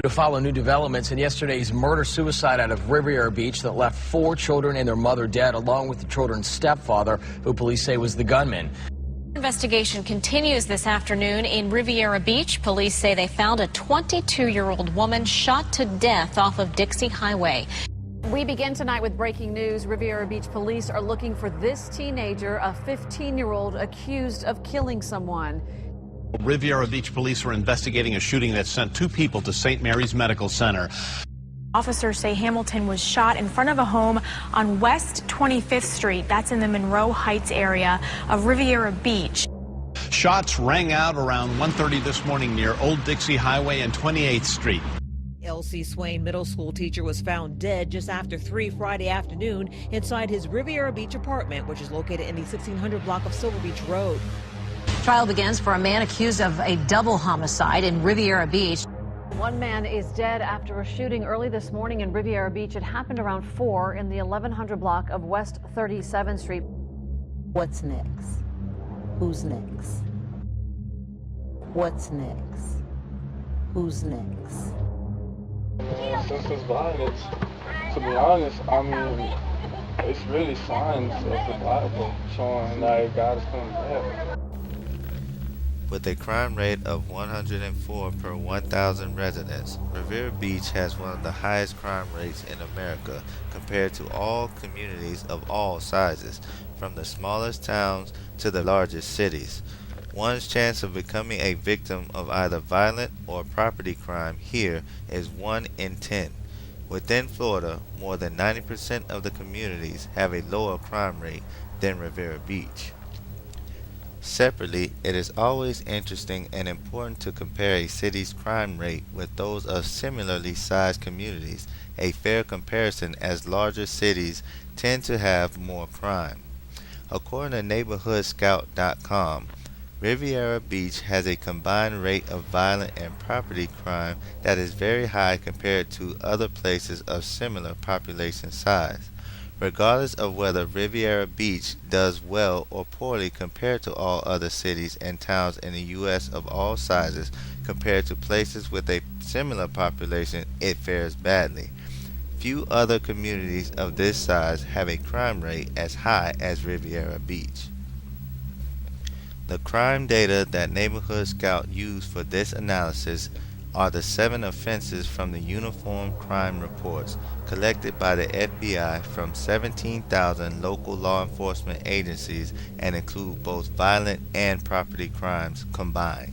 To follow new developments in yesterday's murder-suicide out of Riviera Beach that left 4 children and their mother dead, along with the children's stepfather, who police say was the gunman. Investigation continues this afternoon in Riviera Beach. Police say they found a 22-year-old woman shot to death off of Dixie Highway. We begin tonight with breaking news. Riviera Beach police are looking for this teenager, a 15-year-old accused of killing someone. Riviera Beach police are investigating a shooting that sent 2 people to St. Mary's Medical Center. Officers say Hamilton was shot in front of a home on West 25th Street. That's in the Monroe Heights area of Riviera Beach. Shots rang out around 1:30 this morning near Old Dixie Highway and 28th Street. L.C. Swain middle school teacher was found dead just after 3 Friday afternoon inside his Riviera Beach apartment, which is located in the 1600 block of Silver Beach Road. Trial begins for a man accused of a double homicide in Riviera Beach. One man is dead after a shooting early this morning in Riviera Beach. It happened around 4 in the 1100 block of West 37th Street. What's next? Who's next? What's next? Who's next? Senseless violence, to be honest, I mean, it's really signs of the Bible showing that God is coming back. With a crime rate of 104 per 1,000 residents, Riviera Beach has one of the highest crime rates in America compared to all communities of all sizes, from the smallest towns to the largest cities. One's chance of becoming a victim of either violent or property crime here is 1 in 10. Within Florida, more than 90% of the communities have a lower crime rate than Riviera Beach. Separately, it is always interesting and important to compare a city's crime rate with those of similarly sized communities, a fair comparison as larger cities tend to have more crime. According to neighborhoodscout.com, Riviera Beach has a combined rate of violent and property crime that is very high compared to other places of similar population size. Regardless of whether Riviera Beach does well or poorly compared to all other cities and towns in the U.S. of all sizes, compared to places with a similar population, it fares badly. Few other communities of this size have a crime rate as high as Riviera Beach. The crime data that Neighborhood Scout used for this analysis are the 7 offenses from the Uniform Crime Reports collected by the FBI from 17,000 local law enforcement agencies and include both violent and property crimes combined.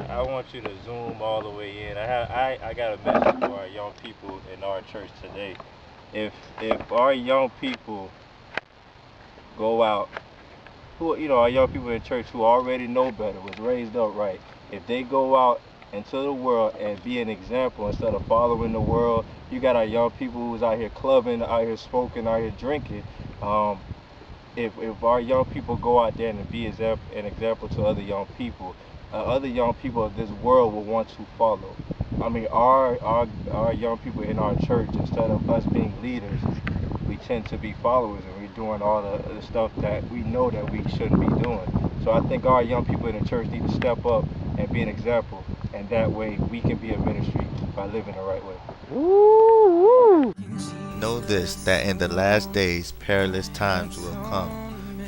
I want you to zoom all the way in. I got a message for our young people in our church today. If our young people go out, our young people in church who already know better, was raised up right, if they go out into the world and be an example instead of following the world, you got our young people who's out here clubbing, out here smoking, out here drinking. If our young people go out there and be an example to other young people of this world will want to follow. I mean, our young people in our church, instead of us being leaders, we tend to be followers, and we're doing all the stuff that we know that we shouldn't be doing. So I think our young people in the church need to step up and be an example, and that way we can be a ministry by living the right way. Know this, that in the last days perilous times will come,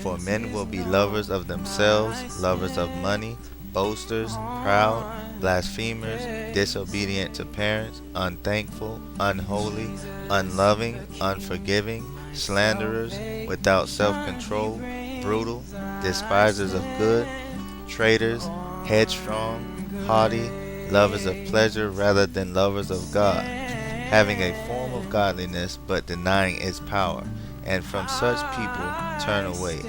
for men will be lovers of themselves, lovers of money, boasters, proud, blasphemers, disobedient to parents, unthankful, unholy, unloving, unforgiving, slanderers, without self-control, brutal, despisers of good, traitors, headstrong, haughty, lovers of pleasure rather than lovers of God, having a form of godliness but denying its power, and from such people turn away.